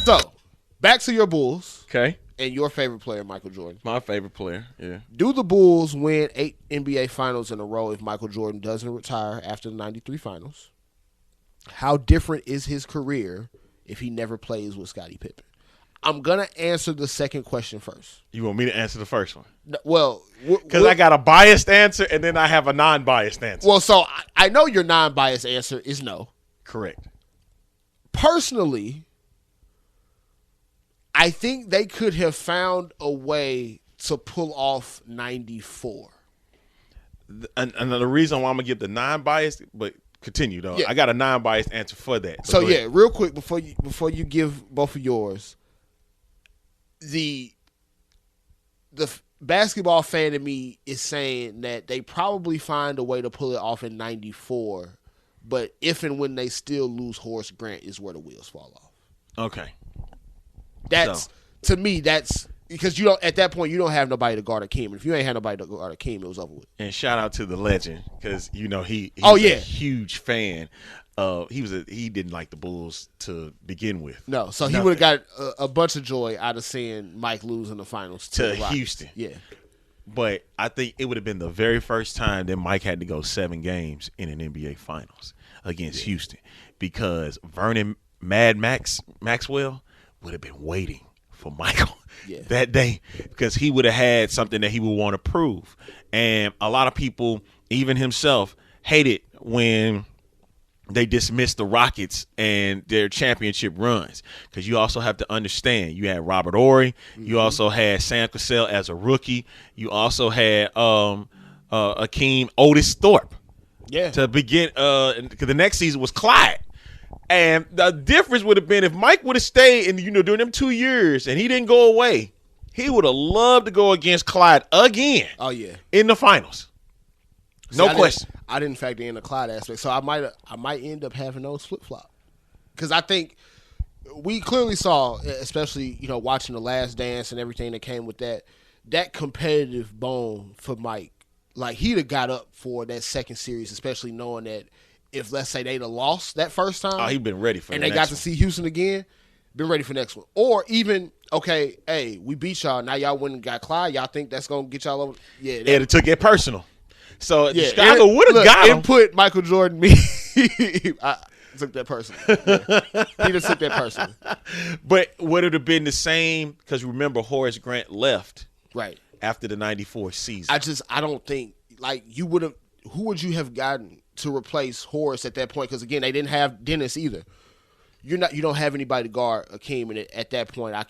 So, back to your Bulls. Okay. And your favorite player, Michael Jordan. My favorite player, yeah. Do the Bulls win 8 NBA Finals in a row if Michael Jordan doesn't retire after the 93 Finals? How different is his career if he never plays with Scottie Pippen? I'm going to answer the second question first. You want me to answer the first one? Well, because I got a biased answer and then I have a non-biased answer. Well, so I know your non-biased answer is no. Correct. Personally, I think they could have found a way to pull off 94. And the reason why I'm going to give the non-biased, but continue, though. Yeah. I got a non-biased answer for that. So, yeah, real quick, before you give both of yours, the basketball fan in me is saying that they probably find a way to pull it off in 94, but if and when they still lose Horace Grant is where the wheels fall off. Okay. To me, that's because you don't at that point you don't have nobody to guard Akeem. And if you ain't had nobody to guard Akeem, it was over with. And shout out to the legend because he's a huge fan. He didn't like the Bulls to begin with. No, so he would have got a bunch of joy out of seeing Mike lose in the finals to Houston. Yeah, but I think it would have been the very first time that Mike had to go 7 games in an NBA Finals against Houston because Vernon Maxwell would have been waiting for Michael that day because he would have had something that he would want to prove. And a lot of people, even himself, hated when they dismissed the Rockets and their championship runs because you also have to understand you had Robert Horry, you also had Sam Cassell as a rookie, you also had Akeem Otis Thorpe. Yeah. To begin, because the next season was Clyde. And the difference would have been if Mike would have stayed and during them 2 years and he didn't go away, he would have loved to go against Clyde again. Oh yeah, in the finals, no question. I didn't factor in the Clyde aspect, so I might end up having those flip flop because I think we clearly saw, especially watching The Last Dance and everything that came with that competitive bone for Mike. Like he'd have got up for that second series, especially knowing that. If, let's say, they'd have lost that first time. He'd been ready for and the they got to see Houston again, been ready for the next one. Or even, okay, hey, we beat y'all. Now y'all went and got Clyde. Y'all think that's going to get y'all over? Yeah. It took it personal. So Chicago would have got him. Input Michael Jordan, me. I took that personally. Yeah. He just took that personally. But would it have been the same? Because remember, Horace Grant left right after the 94 season. I don't think, like, you would have, who would you have gotten to replace Horace at that point? Because again, they didn't have Dennis either. You don't have anybody to guard Akeem, and at that point, I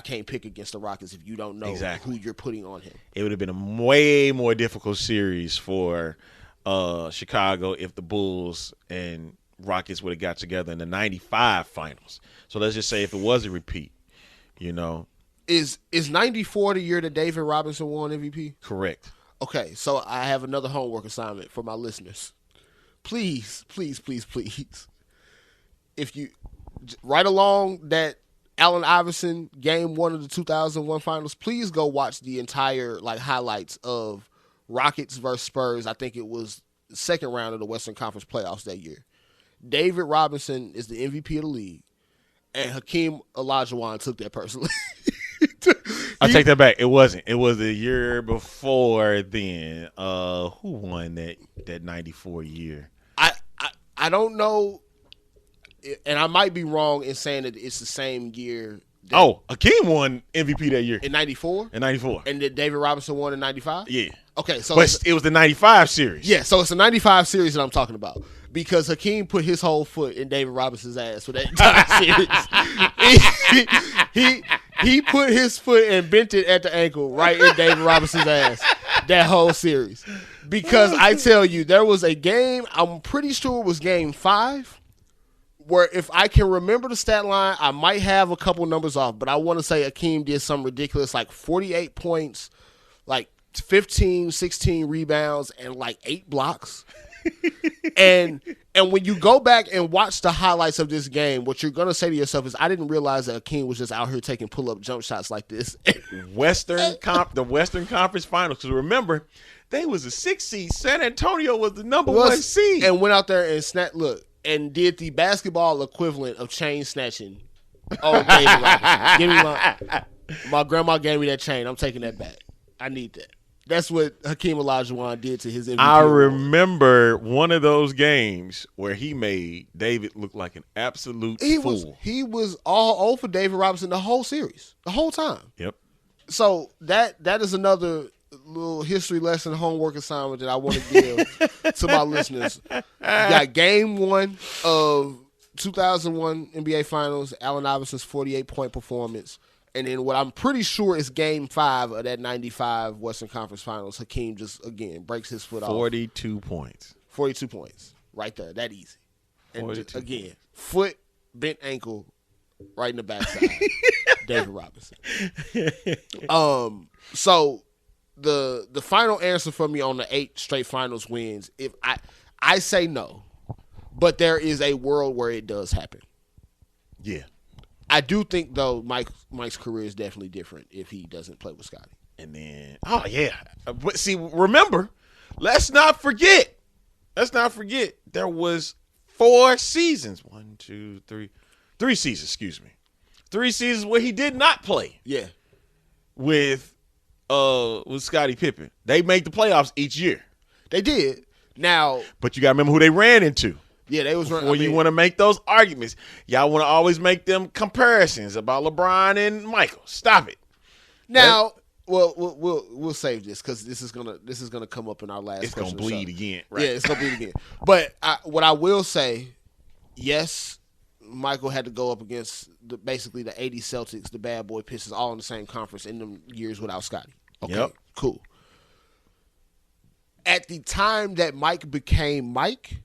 can't pick against the Rockets if you don't know who you're putting on him. It would have been a way more difficult series for Chicago if the Bulls and Rockets would have got together in the 95 finals. So let's just say if it was a repeat, Is 94 the year that David Robinson won MVP? Correct. Okay, so I have another homework assignment for my listeners. Please, please, please, please. If you right along that Allen Iverson game 1 of the 2001 finals, please go watch the entire highlights of Rockets versus Spurs. I think it was the second round of the Western Conference playoffs that year. David Robinson is the MVP of the league, and Hakeem Olajuwon took that personally. I take that back. It wasn't. It was the year before then. Who won that 94 year? I don't know, and I might be wrong in saying that it's the same year. Hakeem won MVP that year. In 94? In 94. And did David Robinson won in 95? Yeah. Okay, so but it was the 95 series. Yeah, so it's the 95 series that I'm talking about. Because Hakeem put his whole foot in David Robinson's ass for that entire series. He put his foot and bent it at the ankle right in David Robinson's ass that whole series. Because I tell you, there was a game, I'm pretty sure it was game 5, where if I can remember the stat line, I might have a couple numbers off, but I want to say Hakeem did something ridiculous, 48 points, 15, 16 rebounds, and 8 blocks. and when you go back and watch the highlights of this game, what you're going to say to yourself is, I didn't realize that Hakeem was just out here taking pull-up jump shots like this. The Western Conference Finals. Because remember, they was a 6 seed. San Antonio was the number 1 seed. And went out there and and did the basketball equivalent of chain snatching Oh, David Robinson. Give me my grandma gave me that chain. I'm taking that back. I need that. That's what Hakeem Olajuwon did to his MVP. I remember one of those games where he made David look like an absolute fool. He was all over David Robinson the whole series, the whole time. Yep. So that is another little history lesson, homework assignment that I want to give to my listeners. You got game 1 of 2001 NBA Finals, Allen Iverson's 48-point performance. And then what I'm pretty sure is game 5 of that 95 Western Conference Finals. Hakeem just, again, breaks his foot 42 points. 42 points. Right there. That easy. And just, again, points. Foot, bent ankle, right in the backside. David Robinson. So the final answer for me on the 8 straight finals wins, if I say no, but there is a world where it does happen. Yeah. I do think, though, Mike's career is definitely different if he doesn't play with Scottie. And then, but see, remember, let's not forget, there was 4 seasons. 3 seasons, excuse me. 3 seasons where he did not play. Yeah. With Scottie Pippen. They made the playoffs each year. They did. Now, but you got to remember who they ran into. Yeah, they was running. Before you want to make those arguments, y'all want to always make them comparisons about LeBron and Michael. Stop it. Now, we'll save this because this is gonna come up in our last. It's gonna bleed again, right? Yeah, it's gonna bleed again. But what I will say, yes, Michael had to go up against basically the '80 Celtics, the bad boy Pistons, all in the same conference in them years without Scottie. Okay, yep. Cool. At the time that Mike became Mike,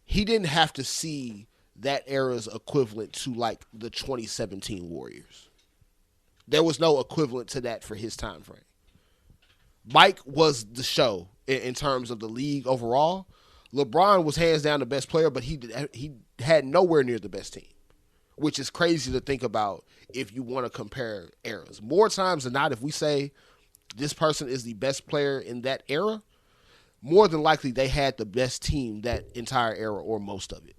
he didn't have to see that era's equivalent to like the 2017 Warriors. There was no equivalent to that for his time frame. Mike was the show in terms of the league overall. LeBron was hands down the best player, but he had nowhere near the best team, which is crazy to think about if you want to compare eras. More times than not, if we say this person is the best player in that era, more than likely they had the best team that entire era or most of it.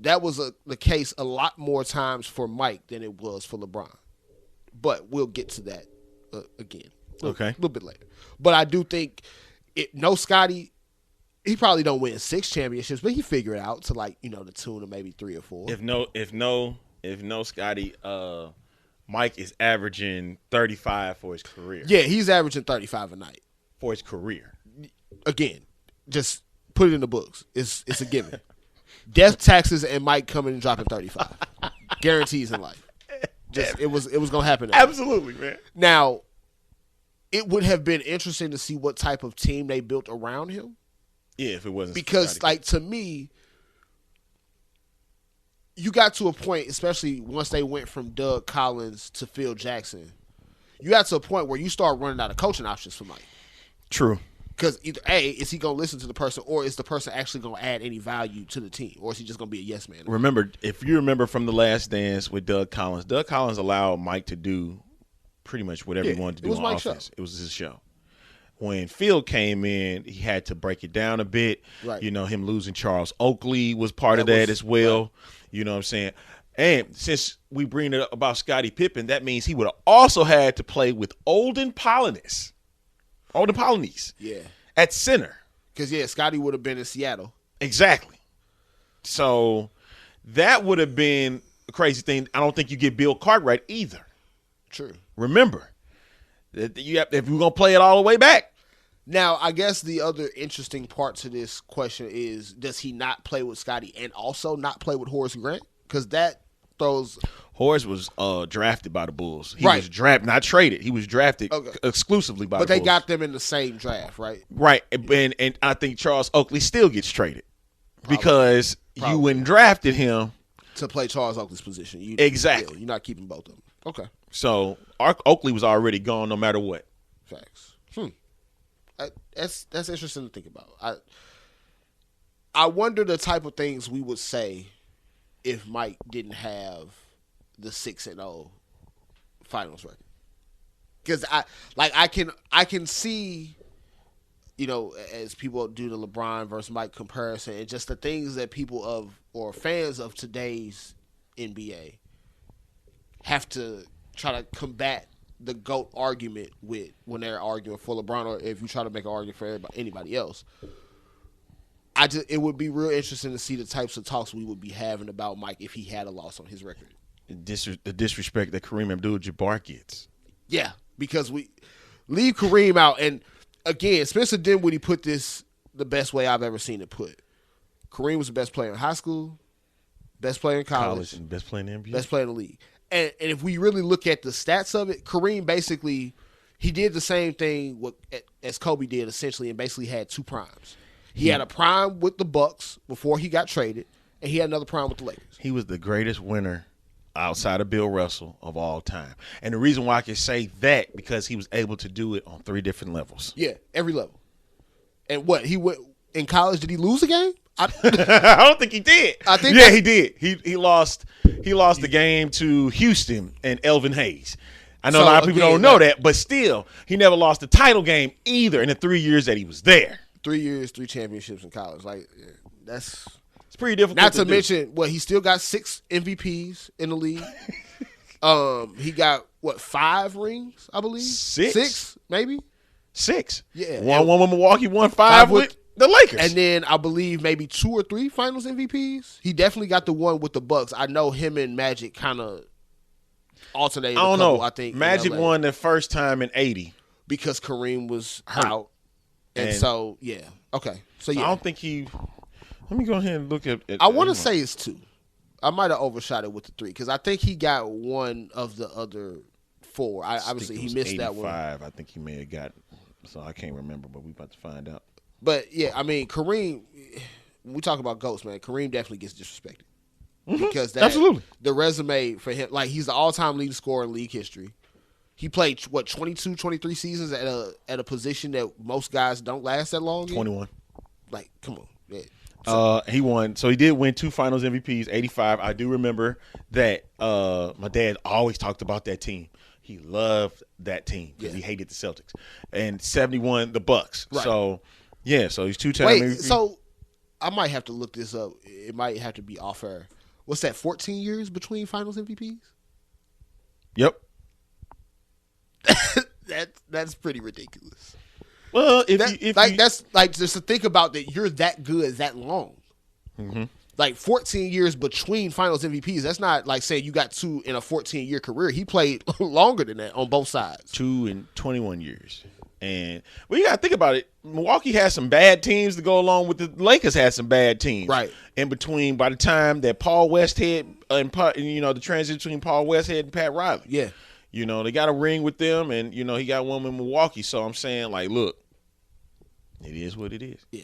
That was the case a lot more times for Mike than it was for LeBron. But we'll get to that again. A little bit later. But I do think no Scottie, he probably don't win 6 championships, but he figure it out to like, the tune of maybe 3 or 4. If no Scottie, Mike is averaging 35 for his career. Yeah, he's averaging 35 a night. For his career. Again, just put it in the books. It's a given. Death, taxes, and Mike coming and dropping 35. Guarantees in life. It was gonna happen. Absolutely, man. Now, it would have been interesting to see what type of team they built around him. Yeah, if it wasn't because, Scottie. to me, you got to a point, especially once they went from Doug Collins to Phil Jackson, you got to a point where you start running out of coaching options for Mike. True. Because either A, is he going to listen to the person, or is the person actually going to add any value to the team, or is he just going to be a yes man? Remember, if you remember from The Last Dance with Doug Collins allowed Mike to do pretty much whatever he wanted to do on offense. It was his show. When Phil came in, he had to break it down a bit. Right. Him losing Charles Oakley was part of that as well. Right. You know what I'm saying? And since we bring it up about Scottie Pippen, that means he would have also had to play with Olden Polynice. Yeah. At center. Because, Scottie would have been in Seattle. Exactly. So that would have been a crazy thing. I don't think you get Bill Cartwright either. True. Remember, that if we're going to play it all the way back. Now, I guess the other interesting part to this question is, does he not play with Scottie and also not play with Horace Grant? Because that throws... Horace was drafted by the Bulls. He was drafted, not traded. He was drafted exclusively by the Bulls. But they got them in the same draft, right? Right. And I think Charles Oakley still gets traded because you wouldn't drafted him. To play Charles Oakley's position. Exactly. Yeah, you're not keeping both of them. Okay. So Oakley was already gone no matter what. Facts. That's interesting to think about. I wonder the type of things we would say if Mike didn't have the 6-0 finals record. Because I can see, as people do the LeBron versus Mike comparison and just the things that people or fans of today's NBA have to try to combat the GOAT argument with when they're arguing for LeBron, or if you try to make an argument for anybody else. It would be real interesting to see the types of talks we would be having about Mike if he had a loss on his record. The disrespect that Kareem Abdul-Jabbar gets. Yeah, because we leave Kareem out, and again, Spencer Dinwiddie put this the best way I've ever seen it put. Kareem was the best player in high school, best player in college and best player in the NBA. Best player in the league. And if we really look at the stats of it, Kareem basically, he did the same thing as Kobe did essentially, and basically had two primes. He had a prime with the Bucks before he got traded, and he had another prime with the Lakers. He was the greatest winner outside of Bill Russell of all time. And the reason why I can say that, because he was able to do it on 3 different levels. Yeah, every level. And he went in college, did he lose a game? I don't think he did. He did. He lost the game to Houston and Elvin Hayes. I know a lot of people don't know that, but still, he never lost a title game either in the 3 years that he was there. 3 years, 3 championships in college. It's pretty difficult. Not to mention, he still got 6 MVPs in the league. He got 5 rings, I believe. 6, maybe. 6. Yeah. One with Milwaukee, 5 with the Lakers. And then I believe maybe 2 or 3 Finals MVPs. He definitely got the one with the Bucks. I know him and Magic kind of alternated. I don't know. I think Magic won the first time in '80 because Kareem was out. And so, yeah. Okay. So, yeah. I don't think he – let me go ahead and look at – I want to say it's 2. I might have overshot it with the 3 because I think he got one of the other 4. Obviously, he missed that one. I think he may have got – so I can't remember, but we're about to find out. But, yeah, I mean, Kareem – when we talk about GOATs, man, Kareem definitely gets disrespected. Mm-hmm. Because absolutely. The resume for him – he's the all-time leading scorer in league history. He played 22, 23 seasons at a position that most guys don't last that long. 21. Come on. Yeah. He won. So he did win 2 Finals MVPs. 85. I do remember that. My dad always talked about that team. He loved that team because he hated the Celtics. And 71, the Bucks. Right. So yeah. So he's 2-time MVP. So I might have to look this up. It might have to be off air. What's that? 14 years between Finals MVPs. Yep. That's pretty ridiculous. Well, just to think about that, you're that good that long. Mm-hmm. 14 years between Finals MVPs. That's not like saying you got 2 in a 14-year career. He played longer than that on both sides. 2 and 21 years. And you got to think about it. Milwaukee has some bad teams to go along with the Lakers had some bad teams. Right. In between, by the time that Paul Westhead the transition between Paul Westhead and Pat Riley. Yeah. They got a ring with them, and, he got one with Milwaukee. So I'm saying, look, it is what it is. Yeah.